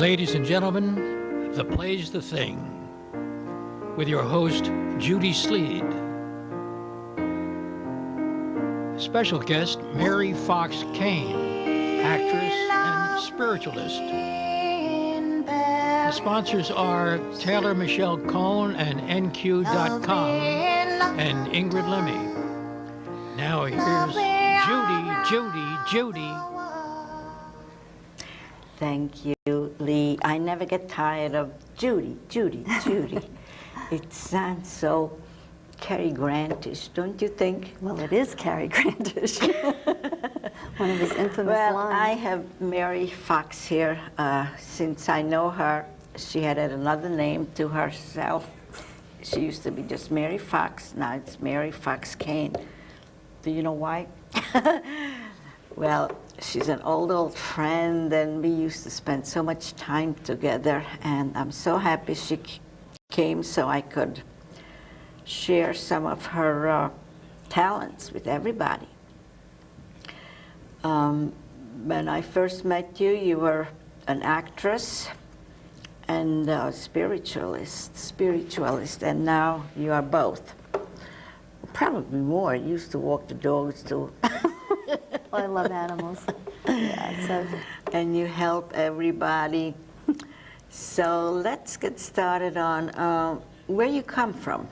Ladies and gentlemen, the play's the thing, with your host, Judy Sleed. Special guest, Mary Fox Kane, actress and spiritualist. The sponsors are Taylor Michelle Cohn and NQ.com and Ingrid Lemmy. Now here's Judy. Thank you, Lee. I never get tired of Judy. It sounds so Cary Grantish, don't you think? Well, it is Cary Grantish. One of his infamous Well, lines. I have Mary Fox here. Since I know her, she had another name to herself. She used to be just Mary Fox. Now it's Mary Fox Kane. Do you know why? Well, she's an old friend, and we used to spend so much time together, and I'm so happy she came so I could share some of her talents with everybody. When I first met you, you were an actress and a spiritualist, and now you are both. Probably more. You used to walk the dogs too. Well, I love animals. Yeah, so. And you help everybody. So let's get started on where you come from.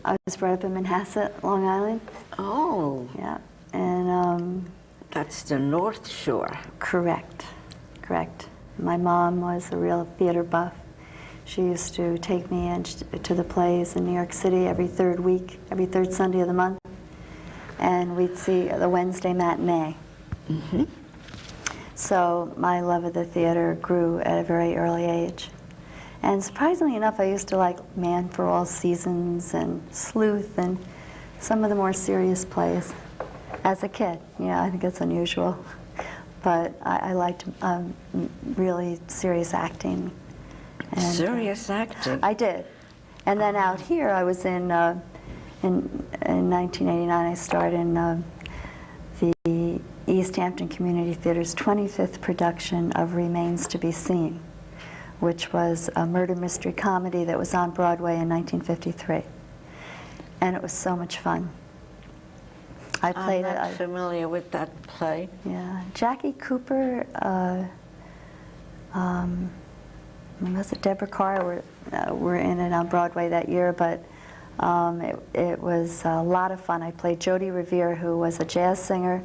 I was brought up in Manhasset, Long Island. Oh. Yeah, and That's the North Shore. correct. My mom was a real theater buff. She used to take me to the plays in New York City every third Sunday of the month, and we'd see the Wednesday matinee. Mm-hmm. So my love of the theater grew at a very early age. And surprisingly enough, I used to like Man for All Seasons and Sleuth and some of the more serious plays as a kid. Yeah, I think it's unusual. But I liked really serious acting. And, Serious acting. I did. And then out here, I was in 1989, I starred in the East Hampton Community Theater's 25th production of Remains to be Seen, which was a murder mystery comedy that was on Broadway in 1953. And it was so much fun. I played I'm not familiar with that play. Yeah, Jackie Cooper, was it Deborah Carr were in it on Broadway that year, but it was a lot of fun. I played Jody Revere, who was a jazz singer,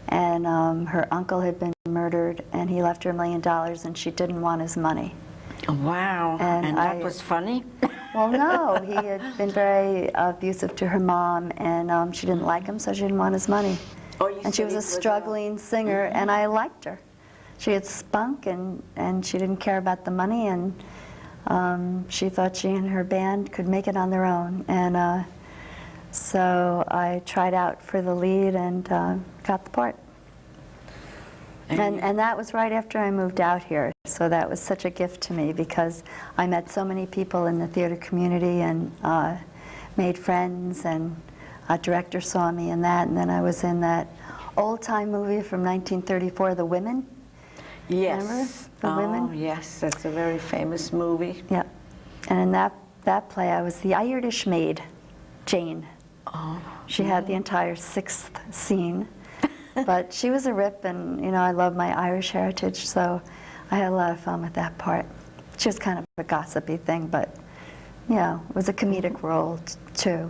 and her uncle had been murdered, and he left her $1 million, and she didn't want his money. Wow, and that was funny? Well, no, he had been very abusive to her mom, and she didn't like him, so she didn't want his money. Oh, you And she was a struggling singer, and I liked her. She had spunk, and she didn't care about the money, and she thought she and her band could make it on their own. And so I tried out for the lead and got the part. And that was right after I moved out here, so that was such a gift to me because I met so many people in the theater community and made friends, and a director saw me in that, and then I was in that old-time movie from 1934, The Women. Yes. Remember? The Women? Yes, that's a very famous movie. Yep. And in that play, I was the Irish maid, Jane. Oh. She had the entire 6th scene. But she was a rip, and I love my Irish heritage, so I had a lot of fun with that part. She was kind of a gossipy thing, but it was a comedic role too.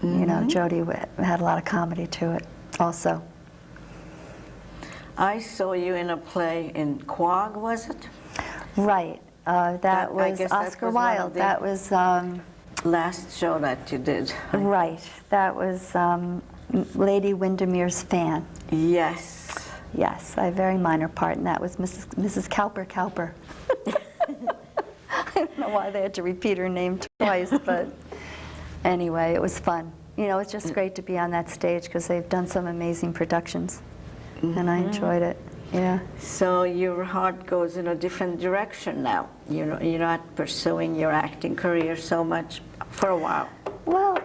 Mm-hmm. Jody had a lot of comedy to it also. I saw you in a play in Quogue, was it? Right. That was Oscar Wilde. That was last show that you did. Right. That was Lady Windermere's Fan. Yes. Yes, I had a very minor part, and that was Mrs. Cowper. I don't know why they had to repeat her name twice, but anyway, it was fun. It's just great to be on that stage because they've done some amazing productions, and I enjoyed it. Yeah. So your heart goes in a different direction now. You're not pursuing your acting career so much for a while. Well,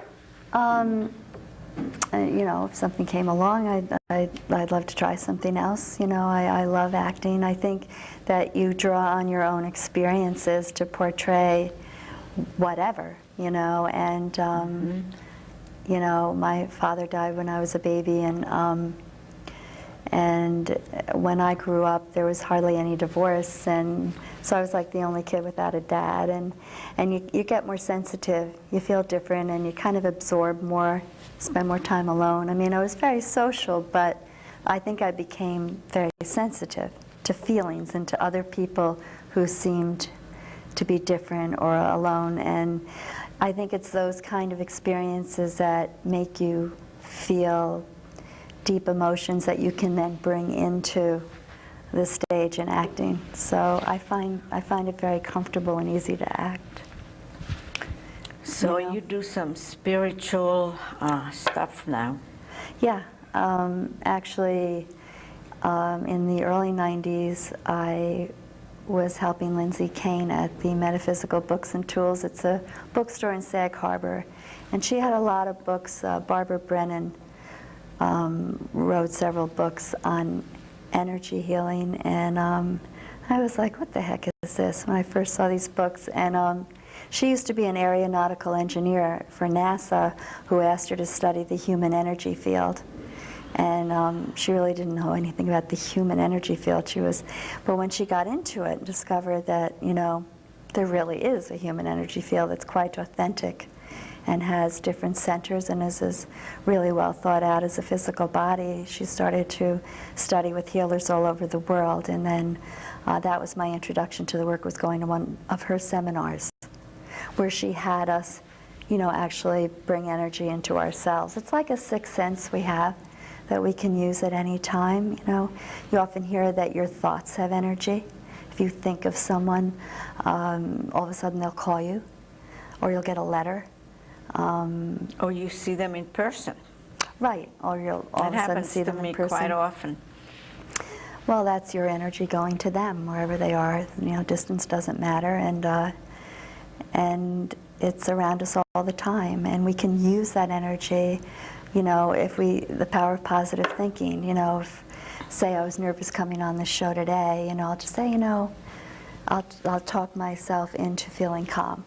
you know, if something came along, I'd love to try something else. You know, I love acting. I think that you draw on your own experiences to portray whatever, you know, and you know, my father died when I was a baby, and when I grew up, there was hardly any divorce, and so I was like the only kid without a dad, and you get more sensitive, you feel different, and you kind of absorb more, spend more time alone. I mean, I was very social, but I think I became very sensitive to feelings and to other people who seemed to be different or alone, and I think it's those kind of experiences that make you feel deep emotions that you can then bring into the stage in acting. So I find it very comfortable and easy to act. So You know? you do some spiritual stuff now. Yeah, actually, in the early 90s, I was helping Lindsay Kane at the Metaphysical Books and Tools. It's a bookstore in Sag Harbor, and she had a lot of books. Barbara Brennan wrote several books on energy healing, and I was like, what the heck is this, when I first saw these books. And she used to be an aeronautical engineer for NASA who asked her to study the human energy field. And she really didn't know anything about the human energy field. But when she got into it and discovered that, you know, there really is a human energy field that's quite authentic and has different centers and is really well thought out as a physical body, she started to study with healers all over the world. And then that was my introduction to the work, was going to one of her seminars where she had us, you know, actually bring energy into ourselves. It's like a sixth sense we have that we can use at any time. You know, you often hear that your thoughts have energy. If you think of someone, all of a sudden they'll call you, or you'll get a letter. Or you see them in person. Right, or you'll all of a sudden see them in person. That happens to me quite often. Well, that's your energy going to them, wherever they are. You know, distance doesn't matter, and it's around us all the time, and we can use that energy. You know, the power of positive thinking. You know, if, say I was nervous coming on this show today, you know, I'll just say, you know, I'll talk myself into feeling calm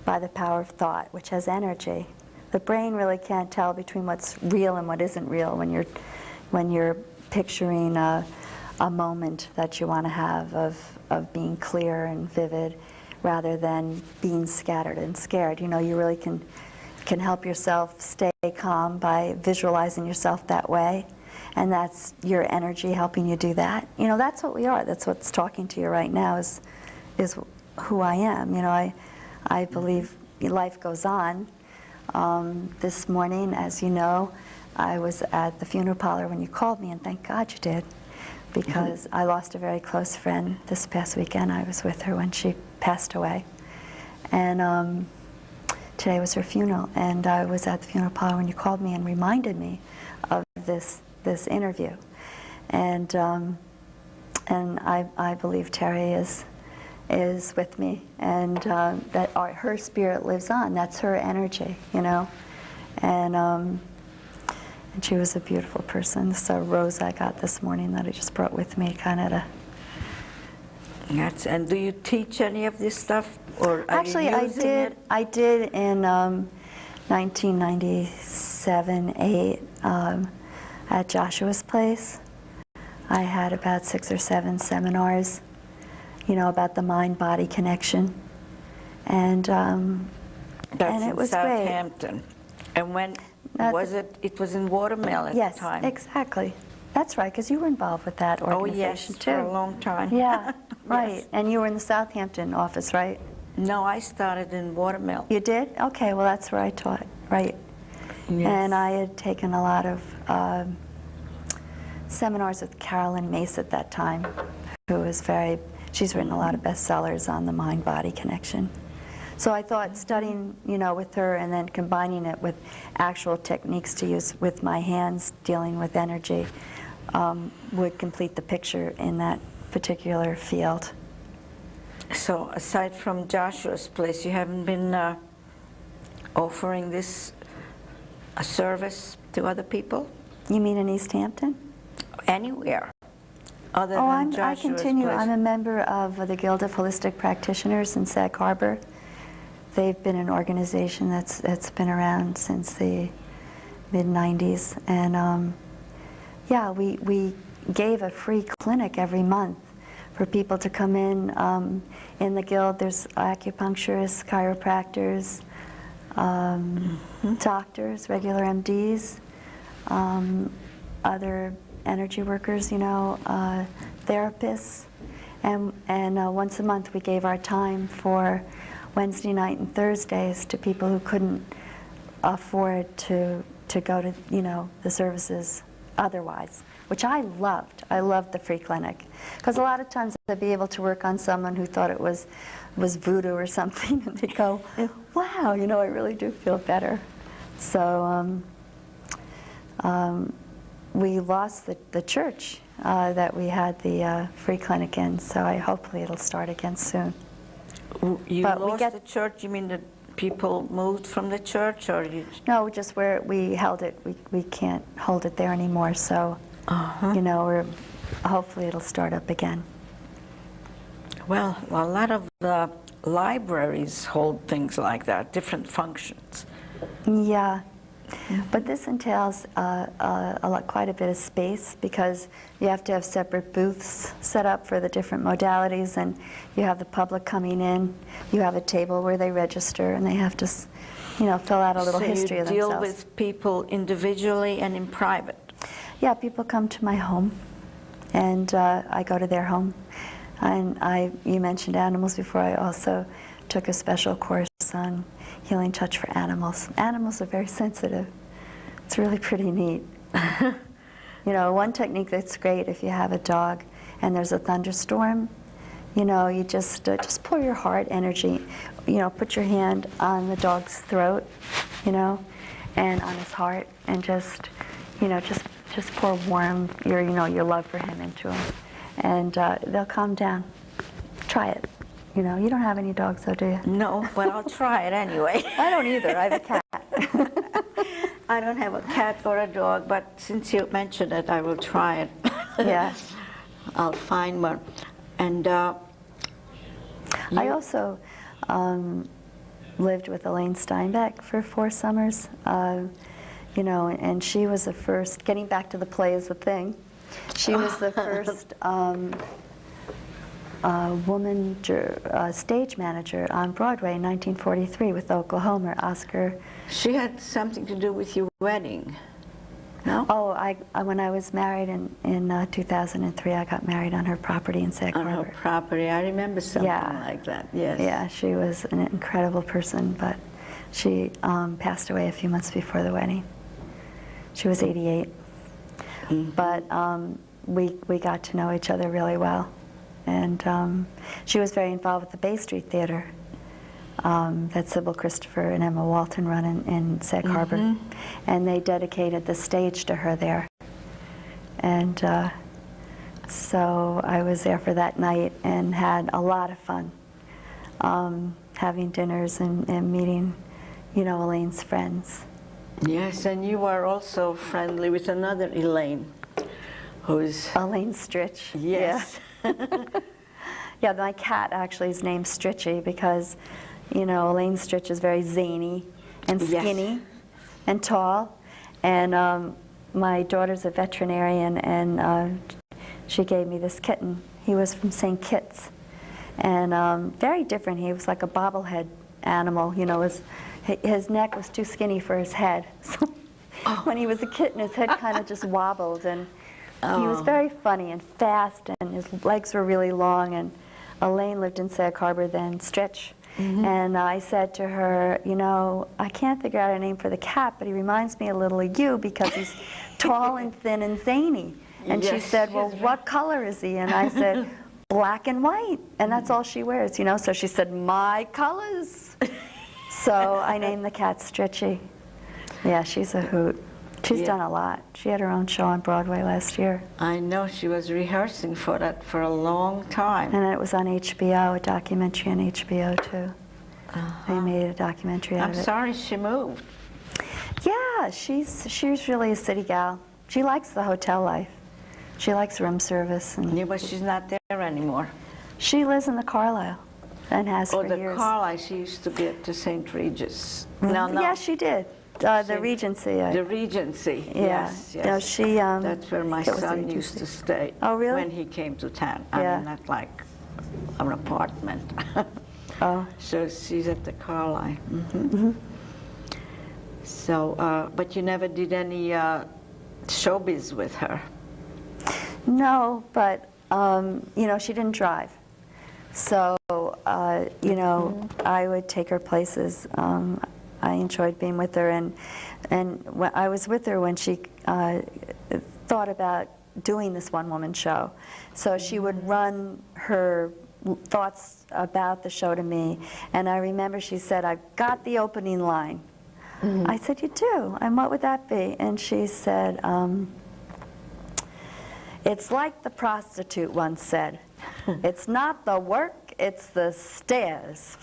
by the power of thought, which has energy. The brain really can't tell between what's real and what isn't real when you're picturing a moment that you want to have of being clear and vivid, rather than being scattered and scared. You know, you really can help yourself stay calm by visualizing yourself that way, and that's your energy helping you do that. You know, that's what we are. That's what's talking to you right now is who I am. You know, I believe life goes on. This morning, as you know, I was at the funeral parlor when you called me, and thank God you did, because I lost a very close friend this past weekend. I was with her when she passed away, and today was her funeral, and I was at the funeral parlor when you called me and reminded me of this interview, and I believe Terry is with me, and that her spirit lives on. That's her energy, you know, and she was a beautiful person. So rose I got this morning that I just brought with me, kind of to. And do you teach any of this stuff, or are Actually, you using it? I did in 1997, 8 at Joshua's place. I had about 6 or 7 seminars, you know, about the mind-body connection, and That's it was in great. Southampton. And when was it? It was in Watermill at the time. Yes, exactly. That's right, because you were involved with that organization too. For a long time. Yeah, right. Yes. And you were in the Southampton office, right? No, I started in Watermill. You did? Okay, well that's where I taught, right? Yes. And I had taken a lot of seminars with Carolyn Mace at that time, who was she's written a lot of bestsellers on the mind-body connection. So I thought studying, you know, with her and then combining it with actual techniques to use with my hands dealing with energy would complete the picture in that particular field. So aside from Joshua's place, you haven't been offering this a service to other people? You mean in East Hampton? Anywhere other than I Joshua's continue. place? I'm a member of the Guild of Holistic Practitioners in Sag Harbor. They've been an organization that's been around since the mid-90s. And yeah, we gave a free clinic every month for people to come in. In the Guild, there's acupuncturists, chiropractors, doctors, regular MDs, other energy workers, you know, therapists. And once a month we gave our time for Wednesday night and Thursdays to people who couldn't afford to go to, you know, the services otherwise, which I loved. I loved the free clinic. Because a lot of times I'd be able to work on someone who thought it was voodoo or something, and they go, wow, you know, I really do feel better. So we lost the church that we had the free clinic in, so hopefully it'll start again soon. You But we lost the church? You mean that people moved from the church, or you? No, just where we held it. We can't hold it there anymore, so you know, hopefully it'll start up again. Well, a lot of the libraries hold things like that, different functions. Yeah, but this entails quite a bit of space, because you have to have separate booths set up for the different modalities, and you have the public coming in. You have a table where they register, and they have to, you know, fill out a little history of So you deal themselves. with people individually and in private? Yeah, people come to my home, and I go to their home. And you mentioned animals before. I also took a special course on healing touch for animals. Animals are very sensitive. It's really pretty neat. You know, one technique that's great if you have a dog and there's a thunderstorm, you know, you just pour your heart energy, you know, put your hand on the dog's throat, you know, and on his heart, and just, you know, just pour warm your love for him into him, and they'll calm down. Try it. You know, you don't have any dogs, though, do you? No, but I'll try it anyway. I don't either. I have a cat. I don't have a cat or a dog, but since you mentioned it, I will try it. Yeah. I'll find one. And I also lived with Elaine Steinbeck for 4 summers. You know, and she was the first, getting back to the play is the thing, she was the first woman stage manager on Broadway in 1943 with Oklahoma, Oscar. she had something to do with your wedding, no? Oh, when I was married in 2003, I got married on her property in Sag On Harbor. her property. I remember something Yeah. like that, yes. Yeah, she was an incredible person, but she passed away a few months before the wedding. She was 88. But we got to know each other really well. And she was very involved with the Bay Street Theater that Sybil Christopher and Emma Walton run in Sag Harbor. And they dedicated the stage to her there. And so I was there for that night and had a lot of fun having dinners and meeting, you know, Elaine's friends. Yes, and you are also friendly with another Elaine, who's... Elaine Stritch. Yes. Yeah. Yeah, my cat actually is named Stritchy because, you know, Elaine Stritch is very zany and skinny and tall. And my daughter's a veterinarian, and she gave me this kitten. He was from St. Kitts. And very different. He was like a bobblehead animal. You know, his neck was too skinny for his head. So when he was a kitten, his head kind of just wobbled. And he was very funny and fast, and his legs were really long. And Elaine lived in Sag Harbor then, Stritch. And I said to her, you know, I can't figure out a name for the cat, but he reminds me a little of you because he's tall and thin and zany. And she said, well, what color is he? And I said, black and white. And that's all she wears, you know. So she said, my colors. So I named the cat Stritchy. Yeah, she's a hoot. She's done a lot. She had her own show on Broadway last year. I know, she was rehearsing for that for a long time. And it was on HBO, a documentary on HBO too. They made a documentary out I'm of it. sorry she moved. Yeah, she's really a city gal. She likes the hotel life. She likes room service, and Yeah, but she's not there anymore. she lives in the Carlisle and has Oh, for the years. Carlisle, she used to be at the St. Regis. No, no. Yeah, she did. The St. Regency. The Regency, Yeah. yes, yes. No, she. That's where my it was the son Regency. used to stay. Oh, really? When he came to town. I Yeah. mean, not like an apartment. Oh. So she's at the Carlisle. So, but you never did any showbiz with her. No, but you know, she didn't drive. So you know, I would take her places. I enjoyed being with her, and when I was with her when she thought about doing this one-woman show. So she would run her thoughts about the show to me, and I remember she said, "I've got the opening line." I said, "You do? And what would that be?" And she said, "It's like the prostitute once said, it's not the work, it's the stairs."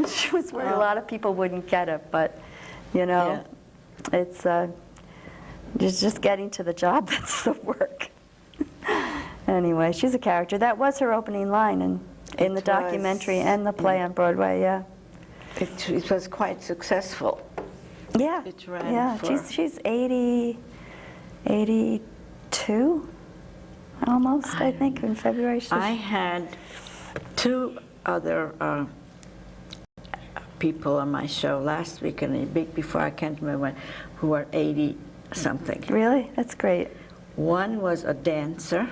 She was worried a lot of people wouldn't get it, but, you know, it's just getting to the job that's the work. Anyway, she's a character. That was her opening line in the documentary and the play on Broadway, yeah. It was quite successful. Yeah, It ran yeah. for- She's 82, almost, I think, in February. I had two other people on my show last week and a week before, I can't remember when, who were 80-something. Really? That's great. One was a dancer.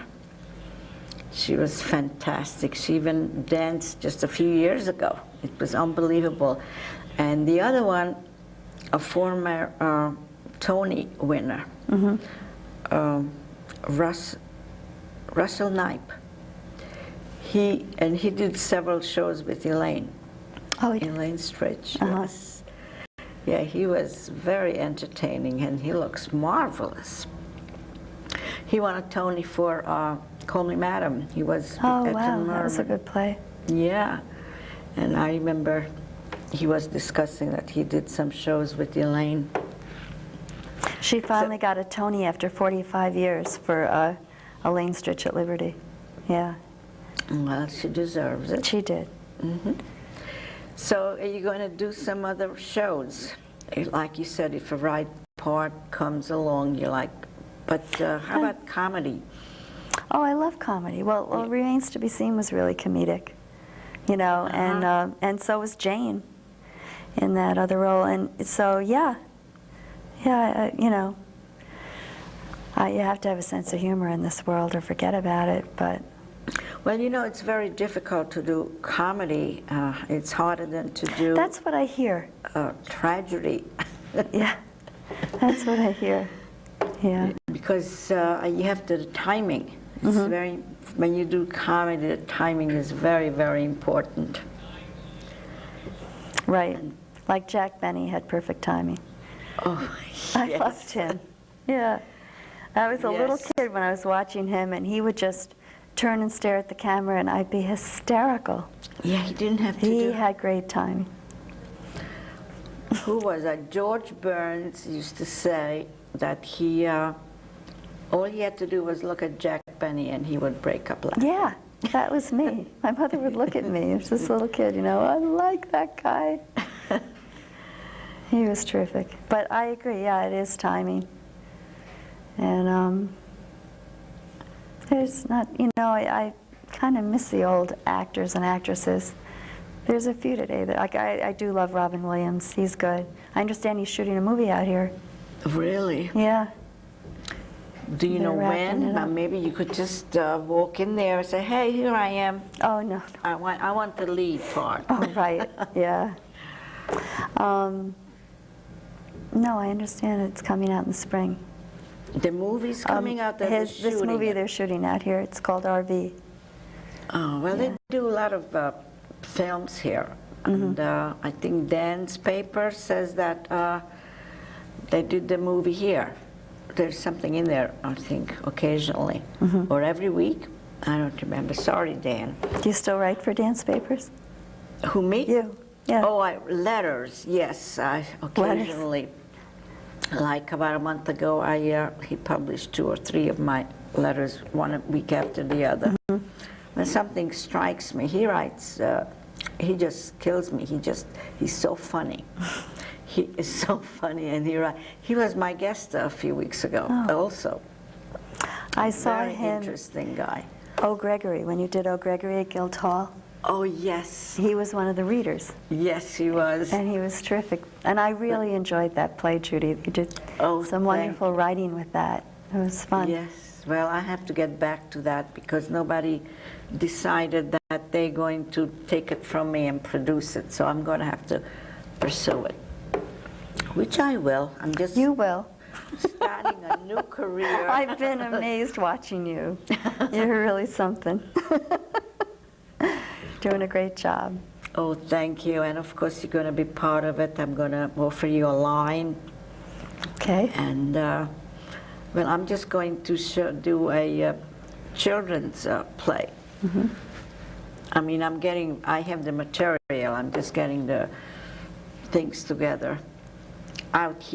She was fantastic. She even danced just a few years ago. It was unbelievable. And the other one, a former Tony winner, Russell Knipe. He did several shows with Elaine. Oh, Elaine Stritch. Yes. Yeah, he was very entertaining, and he looks marvelous. He won a Tony for Call Me Madam. He was oh at wow, the that was a Mermaid. good play. Yeah, and I remember he was discussing that he did some shows with Elaine. She finally got a Tony after 45 years for Elaine Stritch at Liberty. Yeah, Well, she deserves it. she did. So are you going to do some other shows? Like you said, if a right part comes along, you're like, but how about comedy? Oh, I love comedy. Well, Remains to Be Seen was really comedic, you know, and so was Jane in that other role. And so, you know, you have to have a sense of humor in this world or forget about it, but... Well, you know, it's very difficult to do comedy. It's harder than to do That's what I hear. tragedy. Yeah, that's what I hear. Yeah. Because you have the timing. It's very, when you do comedy, the timing is very, very important. Right. Like Jack Benny had perfect timing. Oh, I yes. loved him. Yeah. I was a little Yes. kid when I was watching him, and he would just turn and stare at the camera, and I'd be hysterical. Yeah, he didn't have to He do. had great timing. Who was that? George Burns used to say that he, all he had to do was look at Jack Benny and he would break up laughing. Yeah, that was me. My mother would look at me as this little kid, you know, I like that guy. He was terrific. But I agree, yeah, it is timing. And there's not, you know, I kind of miss the old actors and actresses. There's a few today that, like, I do love Robin Williams. He's good. I understand he's shooting a movie out here. Really? Yeah. Do you know They're wrapping it when? up. Maybe you could just walk in there and say, hey, here I am. Oh, no. I want the lead part. Oh, right, yeah. No, I understand it's coming out in the spring. The movie's coming out that they're This shooting movie it. they're shooting out here, it's called RV. Oh, well, they do a lot of films here. And I think Dan's paper says that they did the movie here. There's something in there, I think, occasionally. Or every week. I don't remember. Sorry, Dan. Do you still write for dance papers? Who, me? You. Yeah. Oh, letters, yes. I occasionally, like about a month ago, he published 2 or 3 of my letters, one a week after the other. When something strikes me, he writes, he just kills me. He's so funny. He is so funny, and he was my guest a few weeks ago also. I saw Very him, interesting guy. O. Gregory, when you did O. Gregory at Guildhall. Oh, yes. He was one of the readers. Yes, he was. And he was terrific. And I really enjoyed that play, Judy. You did some wonderful writing with that. It was fun. Yes. Well, I have to get back to that because nobody decided that they're going to take it from me and produce it. So I'm going to have to pursue it, which I will. I'm just You will. starting a new career. I've been amazed watching you. You're really something. Doing a great job. Oh, thank you. And of course, you're going to be part of it. I'm going to offer you a line. Okay. And, well, I'm just going to do a children's play. I mean, I have the material. I'm just getting the things together.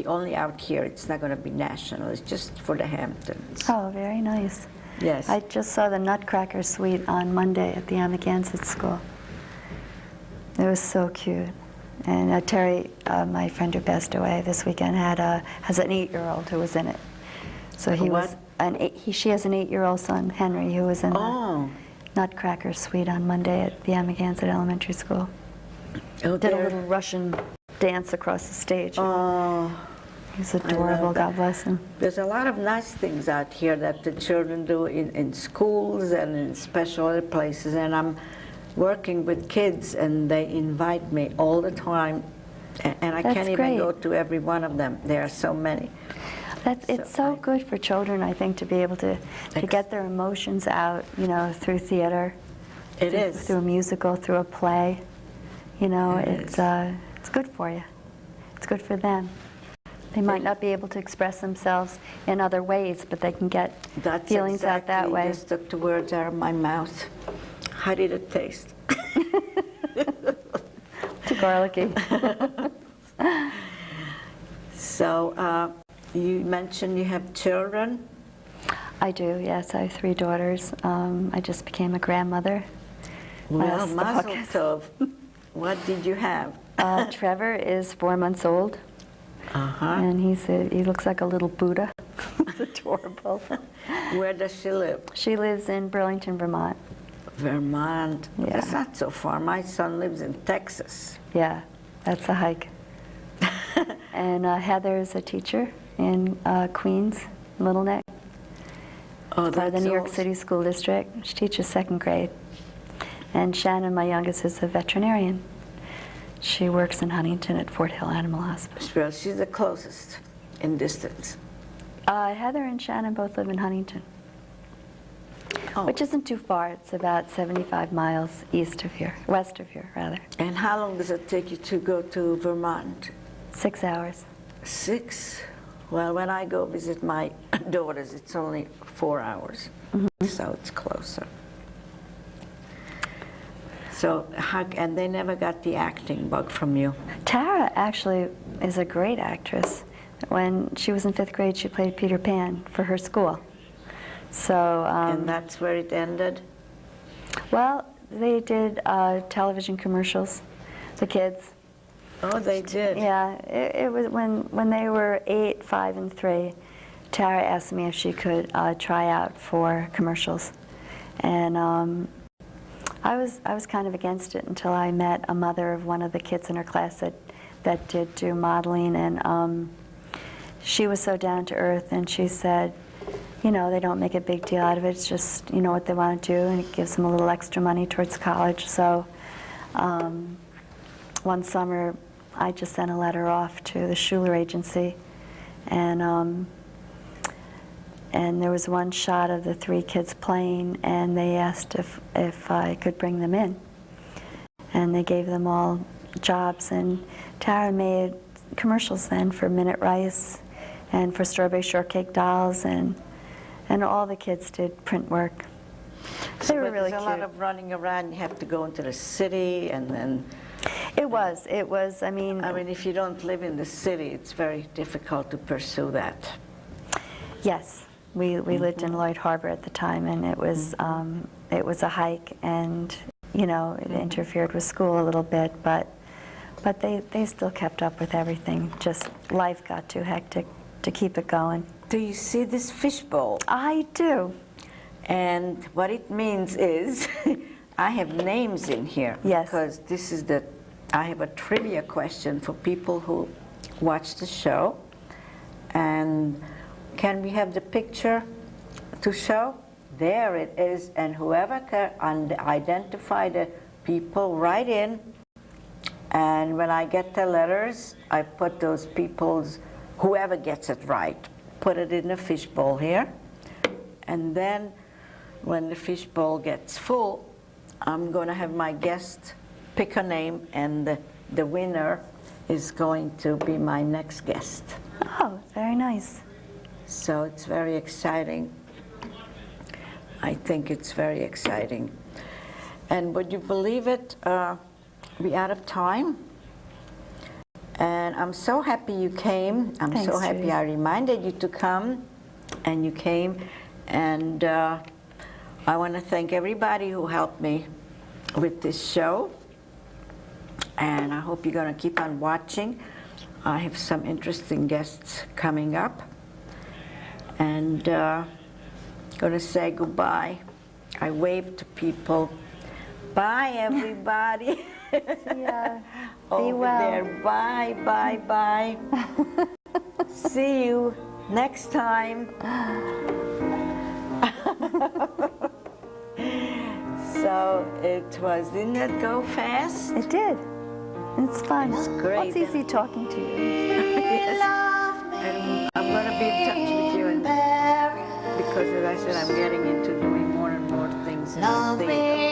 Only out here. It's not going to be national. It's just for the Hamptons. Oh, very nice. Yes. I just saw the Nutcracker Suite on Monday at the Amagansett School. It was so cute. And Terry, my friend who passed away this weekend, has an 8-year-old who was in it. So she has an 8-year-old son, Henry, who was in the Nutcracker Suite on Monday at the Amagansett Elementary School. Oh, Did a little Russian dance across the stage. Oh. He's adorable, God bless him. There's a lot of nice things out here that the children do in schools and in special other places, and I'm working with kids and they invite me all the time, and I can't even go to every one of them. There are so many. It's so good for children, I think, to be able to get their emotions out, through theater. It is. Through a musical, through a play. It's good for you. It's good for them. They might not be able to express themselves in other ways, but they can get feelings out that way. Just took the words out of my mouth. How did it taste? Too garlicky. So you mentioned you have children? I do, yes. I have 3 daughters. I just became a grandmother. Well, mazel tov. What did you have? Trevor is 4 months old. And he looks like a little Buddha. He's adorable. Where does she live? She lives in Burlington, Vermont. Vermont. Yeah. That's not so far. My son lives in Texas. Yeah, that's a hike. And Heather is a teacher in Queens, Little Neck. Oh, Part of the New York City School District. She teaches 2nd grade. And Shannon, my youngest, is a veterinarian. She works in Huntington at Fort Hill Animal Hospital. Well, she's the closest in distance. Heather and Shannon both live in Huntington, which isn't too far. It's about 75 miles west of here, rather. And how long does it take you to go to Vermont? 6 hours. 6? Well, when I go visit my daughters, it's only 4 hours, so it's closer. So, and they never got the acting bug from you? Tara actually is a great actress. When she was in 5th grade, she played Peter Pan for her school. So. And that's where it ended? Well, they did television commercials, the kids. Oh, they did? Yeah, it was when they were 8, 5, and 3. Tara asked me if she could try out for commercials, and I was kind of against it until I met a mother of one of the kids in her class that did do modeling, and she was so down to earth, and she said, they don't make a big deal out of it. It's just what they want to do, and it gives them a little extra money towards college. So one summer, I just sent a letter off to the Schuler agency, and there was one shot of the 3 kids playing, and they asked if I could bring them in. And they gave them all jobs, and Tara made commercials then for Minute Rice and for Strawberry Shortcake Dolls, and all the kids did print work. They were really cute. There's a lot of running around. You have to go into the city and then It was, I mean, I mean, if you don't live in the city, it's very difficult to pursue that. yes, we lived in Lloyd Harbor at the time, and it was a hike, and you know, it interfered with school a little bit, but they still kept up with everything. Just life got too hectic to keep it going. Do you see this fishbowl? I do. And what it means is, I have names in here. Yes. Because this is I have a trivia question for people who watch the show. And can we have the picture to show? There it is, and whoever can identify the people, write in. And when I get the letters, I put those people's, whoever gets it right, put it in a fishbowl here. And then when the fishbowl gets full, I'm going to have my guest pick a name, and the winner is going to be my next guest. Oh, very nice. So it's very exciting. I think it's very exciting. And would you believe it? We're out of time. And I'm so happy you came. I'm Thanks, so happy Judy. I reminded you to come, and you came. And I want to thank everybody who helped me with this show. And I hope you're going to keep on watching. I have some interesting guests coming up. And going to say goodbye. I wave to people. Bye, everybody. Yeah. Be Over well. there. Bye, bye, bye. See you next time. So it was, didn't it go fast? It did. It's fun. It's great. It's easy talking to you. Yes. And I'm going to be in touch with you, and because as I said, I'm getting into doing more and more things in the theater.